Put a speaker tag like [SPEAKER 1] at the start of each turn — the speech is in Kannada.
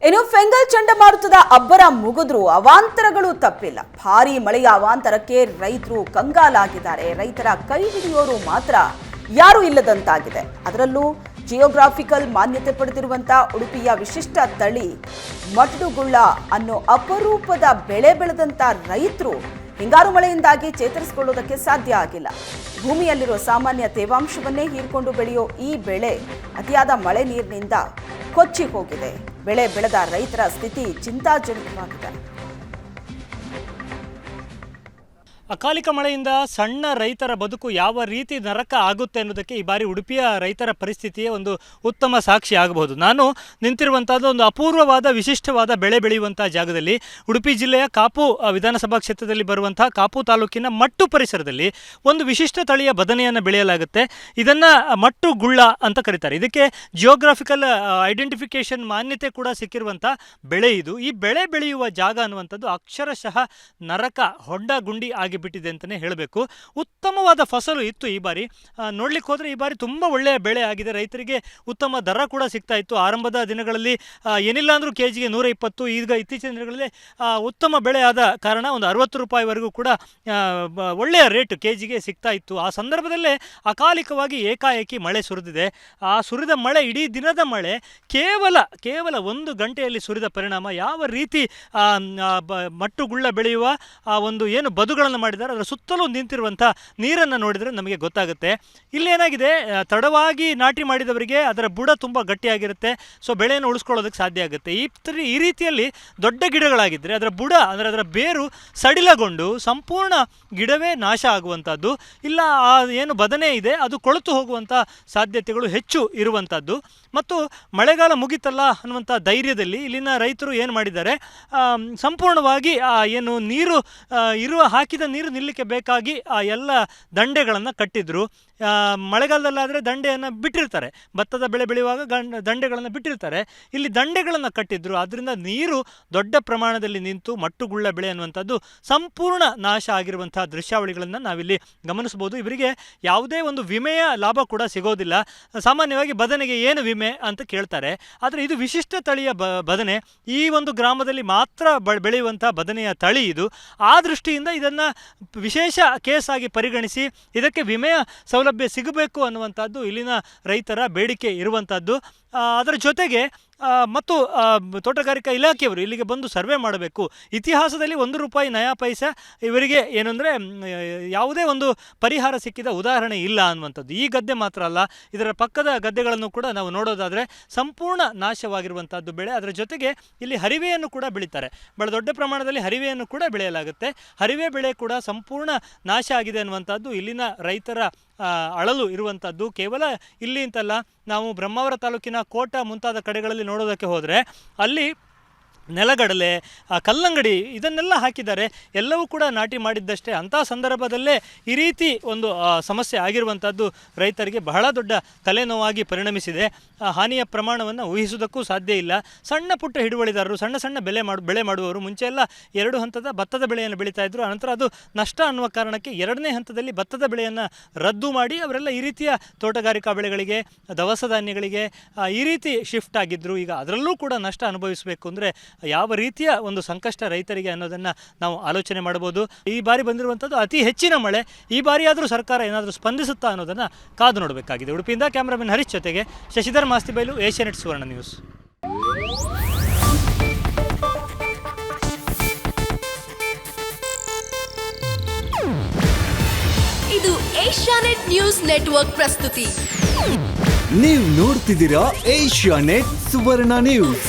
[SPEAKER 1] ಇನ್ನು ಫೆಂಗಲ್ ಚಂಡಮಾರುತದ ಅಬ್ಬರ ಮುಗಿದ್ರೂ ಅವಾಂತರಗಳು ತಪ್ಪಿಲ್ಲ. ಭಾರೀ ಮಳೆಯ ಅವಾಂತರಕ್ಕೆ ರೈತರು ಕಂಗಾಲಾಗಿದ್ದಾರೆ. ರೈತರ ಕೈ ಹಿಡಿಯೋರು ಮಾತ್ರ ಯಾರೂ ಇಲ್ಲದಂತಾಗಿದೆ. ಅದರಲ್ಲೂ ಜಿಯೋಗ್ರಾಫಿಕಲ್ ಮಾನ್ಯತೆ ಪಡೆದಿರುವಂತಹ ಉಡುಪಿಯ ವಿಶಿಷ್ಟ ತಳಿ ಮಟಡುಗುಳ್ಳ ಅನ್ನೋ ಅಪರೂಪದ ಬೆಳೆ ಬೆಳೆದಂತ ರೈತರು ಹಿಂಗಾರು ಮಳೆಯಿಂದಾಗಿ ಚೇತರಿಸಿಕೊಳ್ಳುವುದಕ್ಕೆ ಸಾಧ್ಯ ಆಗಿಲ್ಲ. ಭೂಮಿಯಲ್ಲಿರುವ ಸಾಮಾನ್ಯ ತೇವಾಂಶವನ್ನೇ ಹೀರಿಕೊಂಡು ಬೆಳೆಯೋ ಈ ಬೆಳೆ ಅತಿಯಾದ ಮಳೆ ನೀರಿನಿಂದ ಕೊಚ್ಚಿ ಹೋಗಿದೆ. ಬೆಳೆ ಬೆಳೆದ ರೈತರ ಸ್ಥಿತಿ ಚಿಂತಾಜನಕವಾಗಿದೆ.
[SPEAKER 2] ಅಕಾಲಿಕ ಮಳೆಯಿಂದ ಸಣ್ಣ ರೈತರ ಬದುಕು ಯಾವ ರೀತಿ ನರಕ ಆಗುತ್ತೆ ಅನ್ನೋದಕ್ಕೆ ಈ ಬಾರಿ ಉಡುಪಿಯ ರೈತರ ಪರಿಸ್ಥಿತಿಯೇ ಒಂದು ಉತ್ತಮ ಸಾಕ್ಷಿ ಆಗಬಹುದು. ನಾನು ನಿಂತಿರುವಂಥದ್ದು ಒಂದು ಅಪೂರ್ವವಾದ ವಿಶಿಷ್ಟವಾದ ಬೆಳೆ ಬೆಳೆಯುವಂಥ ಜಾಗದಲ್ಲಿ, ಉಡುಪಿ ಜಿಲ್ಲೆಯ ಕಾಪು ವಿಧಾನಸಭಾ ಕ್ಷೇತ್ರದಲ್ಲಿ ಬರುವಂಥ ಕಾಪು ತಾಲೂಕಿನ ಮಟ್ಟು ಪರಿಸರದಲ್ಲಿ ಒಂದು ವಿಶಿಷ್ಟ ತಳಿಯ ಬದನೆಯನ್ನು ಬೆಳೆಯಲಾಗುತ್ತೆ. ಇದನ್ನು ಮಟ್ಟು ಗುಳ್ಳ ಅಂತ ಕರೀತಾರೆ. ಇದಕ್ಕೆ ಜಿಯೋಗ್ರಾಫಿಕಲ್ ಐಡೆಂಟಿಫಿಕೇಶನ್ ಮಾನ್ಯತೆ ಕೂಡ ಸಿಕ್ಕಿರುವಂಥ ಬೆಳೆ ಇದು. ಈ ಬೆಳೆ ಬೆಳೆಯುವ ಜಾಗ ಅನ್ನುವಂಥದ್ದು ಅಕ್ಷರಶಃ ನರಕ, ಹೊಂಡ ಗುಂಡಿ ಆಗಿ ಬಿಟ್ಟಿದೆ ಅಂತಲೇ ಹೇಳಬೇಕು. ಉತ್ತಮವಾದ ಫಸಲು ಇತ್ತು ಈ ಬಾರಿ. ನೋಡ್ಲಿಕ್ಕೆ ಹೋದರೆ ಈ ಬಾರಿ ತುಂಬ ಒಳ್ಳೆಯ ಬೆಳೆ ಆಗಿದೆ. ರೈತರಿಗೆ ಉತ್ತಮ ದರ ಕೂಡ ಸಿಗ್ತಾ ಇತ್ತು. ಆರಂಭದ ದಿನಗಳಲ್ಲಿ ಏನಿಲ್ಲ ಅಂದರೂ ಕೆಜಿಗೆ 120, ಈಗ ಇತ್ತೀಚಿನ ದಿನಗಳಲ್ಲಿ ಉತ್ತಮ ಬೆಳೆ ಆದ ಕಾರಣ ಒಂದು 60 ರೂಪಾಯಿವರೆಗೂ ಕೂಡ ಒಳ್ಳೆಯ ರೇಟ್ ಕೆಜಿಗೆ ಸಿಗ್ತಾ ಇತ್ತು. ಆ ಸಂದರ್ಭದಲ್ಲೇ ಅಕಾಲಿಕವಾಗಿ ಏಕಾಏಕಿ ಮಳೆ ಸುರಿದಿದೆ. ಆ ಸುರಿದ ಮಳೆ, ಇಡೀ ದಿನದ ಮಳೆ ಕೇವಲ 1 ಗಂಟೆಯಲ್ಲಿ ಸುರಿದ ಪರಿಣಾಮ ಯಾವ ರೀತಿ ಮಟ್ಟುಗುಳ್ಳ ಬೆಳೆಯುವ ಒಂದು ಏನು ಬದುಗಳನ್ನು ಮಾಡಿದ್ದಾರೆ ಅದರ ಸುತ್ತಲೂ ನಿಂತಿರುವಂಥ ನೀರನ್ನು ನೋಡಿದರೆ ನಮಗೆ ಗೊತ್ತಾಗುತ್ತೆ. ಇಲ್ಲಿ ಏನಾಗಿದೆ, ತಡವಾಗಿ ನಾಟಿ ಮಾಡಿದವರಿಗೆ ಅದರ ಬುಡ ತುಂಬ ಗಟ್ಟಿಯಾಗಿರುತ್ತೆ. ಸೊ ಬೆಳೆಯನ್ನು ಉಳಿಸ್ಕೊಳ್ಳೋದಕ್ಕೆ ಸಾಧ್ಯ ಆಗುತ್ತೆ. ಈ ರೀತಿಯಲ್ಲಿ ದೊಡ್ಡ ಗಿಡಗಳಾಗಿದ್ದರೆ ಅದರ ಬುಡ ಅಂದರೆ ಅದರ ಬೇರು ಸಡಿಲಗೊಂಡು ಸಂಪೂರ್ಣ ಗಿಡವೇ ನಾಶ ಆಗುವಂಥದ್ದು, ಇಲ್ಲ ಆ ಏನು ಬದನೆ ಇದೆ ಅದು ಕೊಳೆತು ಹೋಗುವಂಥ ಸಾಧ್ಯತೆಗಳು ಹೆಚ್ಚು ಇರುವಂಥದ್ದು. ಮತ್ತು ಮಳೆಗಾಲ ಮುಗಿತಲ್ಲ ಅನ್ನುವಂಥ ಧೈರ್ಯದಲ್ಲಿ ಇಲ್ಲಿನ ರೈತರು ಏನು ಮಾಡಿದ್ದಾರೆ, ಸಂಪೂರ್ಣವಾಗಿ ಏನು ನೀರು ಹಾಕಿದ ನೀರು ನಿಲ್ಲಕ್ಕೆ ಬೇಕಾಗಿ ಆ ಎಲ್ಲ ದಂಡೆಗಳನ್ನು ಕಟ್ಟಿದ್ರು. ಮಳೆಗಾಲದಲ್ಲಾದರೆ ದಂಡೆಯನ್ನು ಬಿಟ್ಟಿರ್ತಾರೆ, ಭತ್ತದ ಬೆಳೆ ಬೆಳೆಯುವಾಗ ದಂಡೆಗಳನ್ನು ಬಿಟ್ಟಿರ್ತಾರೆ. ಇಲ್ಲಿ ದಂಡೆಗಳನ್ನು ಕಟ್ಟಿದ್ರು. ಆದ್ದರಿಂದ ನೀರು ದೊಡ್ಡ ಪ್ರಮಾಣದಲ್ಲಿ ನಿಂತು ಮಟ್ಟುಗುಳ್ಳ ಬೆಳೆ ಅನ್ನುವಂಥದ್ದು ಸಂಪೂರ್ಣ ನಾಶ ಆಗಿರುವಂತಹ ದೃಶ್ಯಾವಳಿಗಳನ್ನು ನಾವಿಲ್ಲಿ ಗಮನಿಸ್ಬೋದು. ಇವರಿಗೆ ಯಾವುದೇ ಒಂದು ವಿಮೆಯ ಲಾಭ ಕೂಡ ಸಿಗೋದಿಲ್ಲ. ಸಾಮಾನ್ಯವಾಗಿ ಬದನೆಗೆ ಏನು ವಿಮೆ ಅಂತ ಕೇಳ್ತಾರೆ, ಆದರೆ ಇದು ವಿಶಿಷ್ಟ ತಳಿಯ ಬದನೆ. ಈ ಒಂದು ಗ್ರಾಮದಲ್ಲಿ ಮಾತ್ರ ಬೆಳೆಯುವಂಥ ಬದನೆಯ ತಳಿ ಇದು. ಆ ದೃಷ್ಟಿಯಿಂದ ಇದನ್ನು ವಿಶೇಷ ಕೇಸ್ ಆಗಿ ಪರಿಗಣಿಸಿ ಇದಕ್ಕೆ ವಿಮೆಯ ಸೌಲಭ್ಯ ಸಿಗಬೇಕು ಅನ್ನುವಂಥದ್ದು ಇಲ್ಲಿನ ರೈತರ ಬೇಡಿಕೆ ಇರುವಂಥದ್ದು. ಅದರ ಜೊತೆಗೆ ಮತ್ತು ತೋಟಗಾರಿಕಾ ಇಲಾಖೆಯವರು ಇಲ್ಲಿಗೆ ಬಂದು ಸರ್ವೆ ಮಾಡಬೇಕು. ಇತಿಹಾಸದಲ್ಲಿ 1 ರೂಪಾಯಿ ನಯಾ ಪೈಸೆ ಇವರಿಗೆ ಏನಂದರೆ ಯಾವುದೇ ಒಂದು ಪರಿಹಾರ ಸಿಕ್ಕಿದ ಉದಾಹರಣೆ ಇಲ್ಲ ಅನ್ನುವಂಥದ್ದು. ಈ ಗದ್ದೆ ಮಾತ್ರ ಅಲ್ಲ, ಇದರ ಪಕ್ಕದ ಗದ್ದೆಗಳನ್ನು ಕೂಡ ನಾವು ನೋಡೋದಾದರೆ ಸಂಪೂರ್ಣ ನಾಶವಾಗಿರುವಂಥದ್ದು ಬೆಳೆ. ಅದರ ಜೊತೆಗೆ ಇಲ್ಲಿ ಹರಿವೆಯನ್ನು ಕೂಡ ಬೆಳೀತಾರೆ. ಬಹಳ ದೊಡ್ಡ ಪ್ರಮಾಣದಲ್ಲಿ ಹರಿವೆಯನ್ನು ಕೂಡ ಬೆಳೆಯಲಾಗುತ್ತೆ. ಹರಿವೆ ಬೆಳೆ ಕೂಡ ಸಂಪೂರ್ಣ ನಾಶ ಆಗಿದೆ ಅನ್ನುವಂಥದ್ದು ಇಲ್ಲಿನ ರೈತರ ಅಳಲು ಇರುವಂಥದ್ದು. ಕೇವಲ ಇಲ್ಲಿ ಅಂತಲ್ಲ, ನಾವು ಬ್ರಹ್ಮಾವರ ತಾಲೂಕಿನ ಕೋಟ ಮುಂತಾದ ಕಡೆಗಳಲ್ಲಿ ನೋಡೋದಕ್ಕೆ ಹೋದರೆ ಅಲ್ಲಿ ನೆಲಗಡಲೆ, ಕಲ್ಲಂಗಡಿ ಇದನ್ನೆಲ್ಲ ಹಾಕಿದ್ದಾರೆ. ಎಲ್ಲವೂ ಕೂಡ ನಾಟಿ ಮಾಡಿದ್ದಷ್ಟೇ. ಅಂಥ ಸಂದರ್ಭದಲ್ಲೇ ಈ ರೀತಿ ಒಂದು ಸಮಸ್ಯೆ ಆಗಿರುವಂಥದ್ದು ರೈತರಿಗೆ ಬಹಳ ದೊಡ್ಡ ತಲೆನೋವಾಗಿ ಪರಿಣಮಿಸಿದೆ. ಹಾನಿಯ ಪ್ರಮಾಣವನ್ನು ಊಹಿಸುವುದಕ್ಕೂ ಸಾಧ್ಯ ಇಲ್ಲ. ಸಣ್ಣ ಪುಟ್ಟ ಹಿಡುವಳಿದಾರರು, ಸಣ್ಣ ಬೆಳೆ ಮಾಡುವವರು ಮುಂಚೆ ಎಲ್ಲ 2 ಹಂತದ ಭತ್ತದ ಬೆಳೆಯನ್ನು ಬೆಳೀತಾ ಇದ್ದರು. ಅನಂತರ ಅದು ನಷ್ಟ ಅನ್ನುವ ಕಾರಣಕ್ಕೆ 2ನೇ ಹಂತದಲ್ಲಿ ಭತ್ತದ ಬೆಳೆಯನ್ನು ರದ್ದು ಮಾಡಿ ಅವರೆಲ್ಲ ಈ ರೀತಿಯ ತೋಟಗಾರಿಕಾ ಬೆಳೆಗಳಿಗೆ, ದವಸ ಧಾನ್ಯಗಳಿಗೆ ಈ ರೀತಿ ಶಿಫ್ಟ್ ಆಗಿದ್ದರು. ಈಗ ಅದರಲ್ಲೂ ಕೂಡ ನಷ್ಟ ಅನುಭವಿಸಬೇಕು ಅಂದರೆ ಯಾವ ರೀತಿಯ ಒಂದು ಸಂಕಷ್ಟ ರೈತರಿಗೆ ಅನ್ನೋದನ್ನು ನಾವು ಆಲೋಚನೆ ಮಾಡಬಹುದು. ಈ ಬಾರಿ ಬಂದಿರುವಂಥದ್ದು ಅತಿ ಹೆಚ್ಚಿನ ಮಳೆ. ಈ ಬಾರಿಯಾದರೂ ಸರ್ಕಾರ ಏನಾದರೂ ಸ್ಪಂದಿಸುತ್ತಾ ಅನ್ನೋದನ್ನು ಕಾದು ನೋಡಬೇಕಾಗಿದೆ. ಉಡುಪಿಯಿಂದ ಕ್ಯಾಮ್ರಾಮನ್ ಹರೀಶ್ ಜೊತೆಗೆ ಶಶಿಧರ್ ಮಾಸ್ತಿಬೈಲು, ಏಷ್ಯಾನೆಟ್ ಸುವರ್ಣ ನ್ಯೂಸ್.
[SPEAKER 3] ಇದು ಏಷ್ಯಾನೆಟ್ ನ್ಯೂಸ್ ನೆಟ್ವರ್ಕ್ ಪ್ರಸ್ತುತಿ.
[SPEAKER 4] ನೀವು ನೋಡ್ತಿದ್ದೀರಾ ಏಷ್ಯಾನೆಟ್ ಸುವರ್ಣ ನ್ಯೂಸ್.